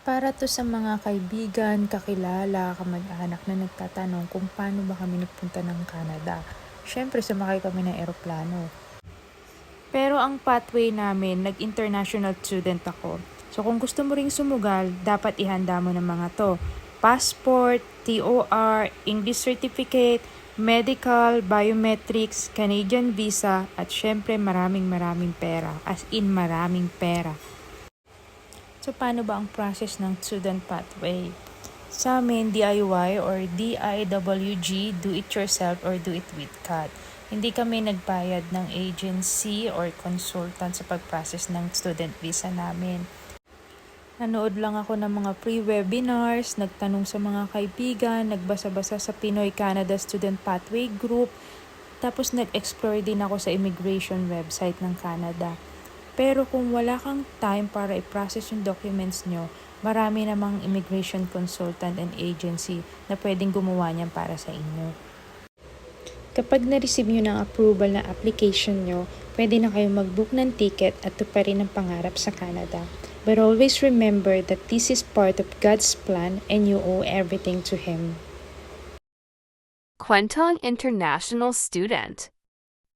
Para to sa mga kaibigan, kakilala, kamag-anak na nagtatanong kung paano ba kami nagpunta ng Canada. Siyempre, sumakay kami ng eroplano. Pero ang pathway namin, nag-international student ako. So kung gusto mo ring sumugal, dapat ihanda mo ng mga to. Passport, TOR, English certificate, medical, biometrics, Canadian visa, at syempre maraming pera. As in maraming pera. So, paano ba ang process ng student pathway? Sa amin, DIY or DIWG, do it yourself or do it with CAD. Hindi kami nagbayad ng agency or consultant sa pag-process ng student visa namin. Nanood lang ako ng mga pre-webinars, nagtanong sa mga kaibigan, nagbasa-basa sa Pinoy Canada Student Pathway Group, tapos nag-explore din ako sa immigration website ng Canada. Pero kung wala kang time para i-process yung documents nyo, marami namang immigration consultant and agency na pwedeng gumawa niyan para sa inyo. Kapag na-receive nyo ng approval na application nyo, pwede na kayo mag-book ng ticket at tuparin ang pangarap sa Canada. But always remember that this is part of God's plan and you owe everything to Him. Kwentong International Student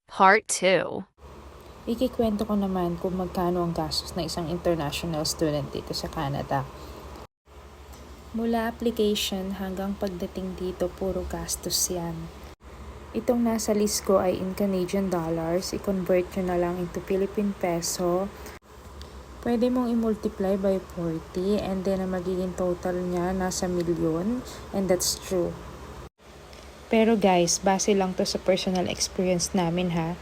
Part 2. Ikikwento ko naman kung magkano ang gastos ng isang international student dito sa Canada. Mula application hanggang pagdating dito, puro gastos yan. Itong nasa list ko ay in Canadian dollars, i-convert nyo na lang into Philippine peso. Pwede mong i-multiply by 40 and then ang magiging total niya nasa milyon, and that's true. Pero guys, base lang to sa personal experience namin ha.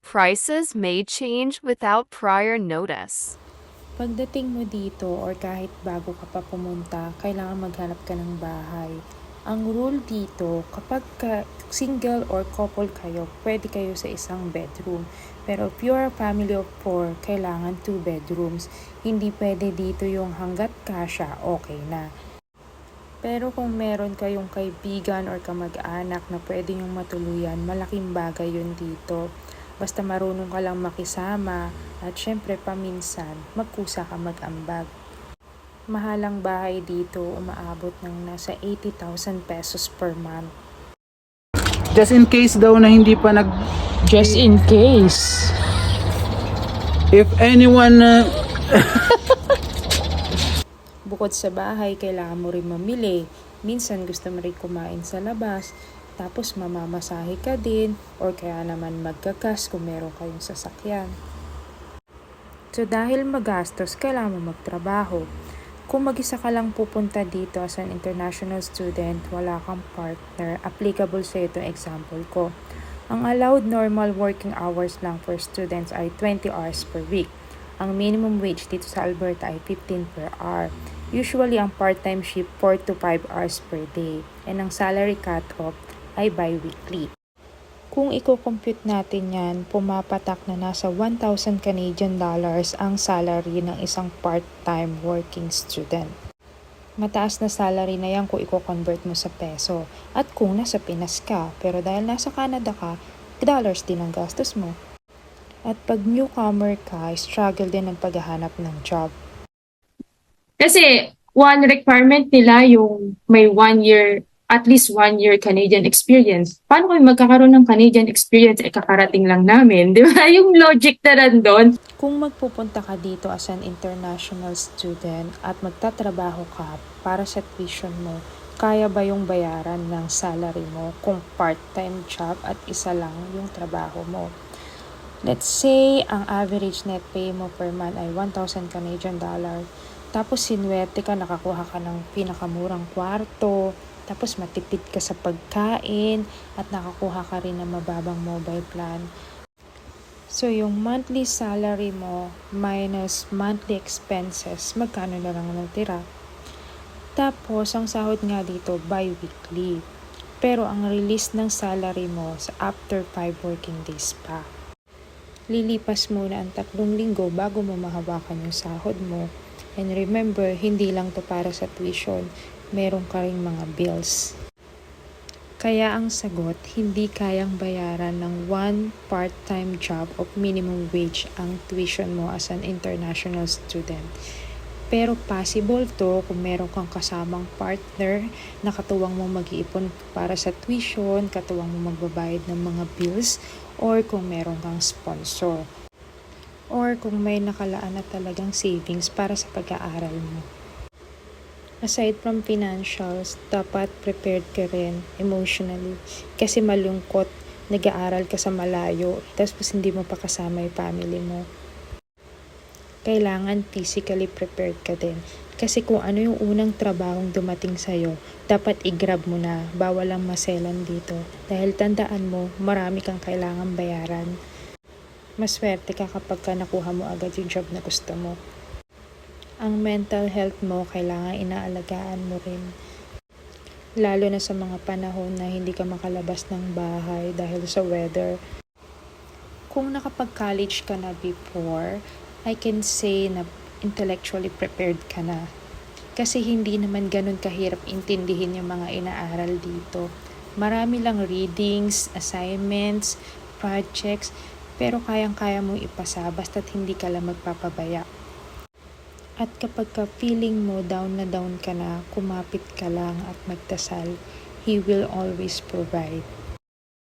Prices may change without prior notice. Pagdating mo dito or kahit bago ka pa pumunta, kailangan maghanap ka ng bahay. Ang rule dito, kapag single or couple kayo, pwede kayo sa isang bedroom. Pero if you are a family of 4, kailangan 2 bedrooms. Hindi pwede dito yung hanggat kasya, okay na. Pero kung meron kayong kaibigan or kamag-anak na pwede yung matuluyan, malaking bagay yun dito. Basta marunong ka lang makisama at syempre paminsan magkusa ka mag-ambag. Mahalang bahay dito umaabot ng nasa 80,000 pesos per month. Just in case daw na hindi pa Just in case. if anyone Bukod sa bahay, kailangan mo rin mamili. Minsan gusto mo rin kumain sa labas. Tapos mamamasahe ka din or kaya naman magkagas kung meron kayong sasakyan. So dahil magastos, kailangan mo magtrabaho. Kung mag-isa ka lang pupunta dito as an international student, wala kang partner, applicable sa ito example ko. Ang allowed normal working hours lang for students ay 20 hours per week. Ang minimum wage dito sa Alberta ay 15 per hour. Usually, ang part-time shift 4 to 5 hours per day. And ang salary cut-off ay bi-weekly. Kung i-compute natin yan, pumapatak na nasa 1,000 Canadian dollars ang salary ng isang part-time working student. Mataas na salary na yan kung i-convert mo sa peso at kung nasa Pinas ka, pero dahil nasa Canada ka, dollars din ang gastos mo. At pag newcomer ka, struggle din ang paghahanap ng job. Kasi one requirement nila yung may 1 year, at least 1 year Canadian experience. Paano kami magkakaroon ng Canadian experience? Kakarating lang namin. Di ba? Yung logic na nandun. Kung magpupunta ka dito as an international student at magtatrabaho ka para sa tuition mo, kaya ba yung bayaran ng salary mo kung part-time job at isa lang yung trabaho mo? Let's say, ang average net pay mo per month ay 1,000 Canadian dollar. Tapos sinuwerte ka, nakakuha ka ng pinakamurang kwarto, tapos matipid ka sa pagkain, at nakakuha ka rin ng mababang mobile plan. So, yung monthly salary mo minus monthly expenses, magkano na lang natira? Tapos, ang sahod nga dito, bi-weekly. Pero ang release ng salary mo sa after 5 working days pa. Lilipas muna ang 3 linggo bago mo mahawakan yung sahod mo. And remember, hindi lang to para sa tuition. Meron ka ring mga bills. Kaya ang sagot, hindi kayang bayaran ng one part-time job of minimum wage ang tuition mo as an international student. Pero possible to kung meron kang kasamang partner na katuwang mo mag-iipon para sa tuition, katuwang mo magbabayad ng mga bills, or kung meron kang sponsor. Or kung may nakalaan na talagang savings para sa pag-aaral mo. Aside from financials, dapat prepared ka rin emotionally. Kasi malungkot, nag-aaral ka sa malayo, tapos hindi mo pa kasama yung family mo. Kailangan physically prepared ka din. Kasi kung ano yung unang trabahong dumating sa'yo, dapat i-grab mo na, bawal lang maselan dito. Dahil tandaan mo, marami kang kailangan bayaran. Maswerte ka kapag ka nakuha mo agad yung job na gusto mo. Ang mental health mo, kailangan inaalagaan mo rin. Lalo na sa mga panahon na hindi ka makalabas ng bahay dahil sa weather. Kung nakapag-college ka na before, I can say na intellectually prepared ka na. Kasi hindi naman ganun kahirap intindihin yung mga inaaral dito. Marami lang readings, assignments, projects, pero kayang-kaya mong ipasa basta't hindi ka lang magpapabaya. At kapag ka feeling mo down na down ka na, kumapit ka lang at magdasal, He will always provide.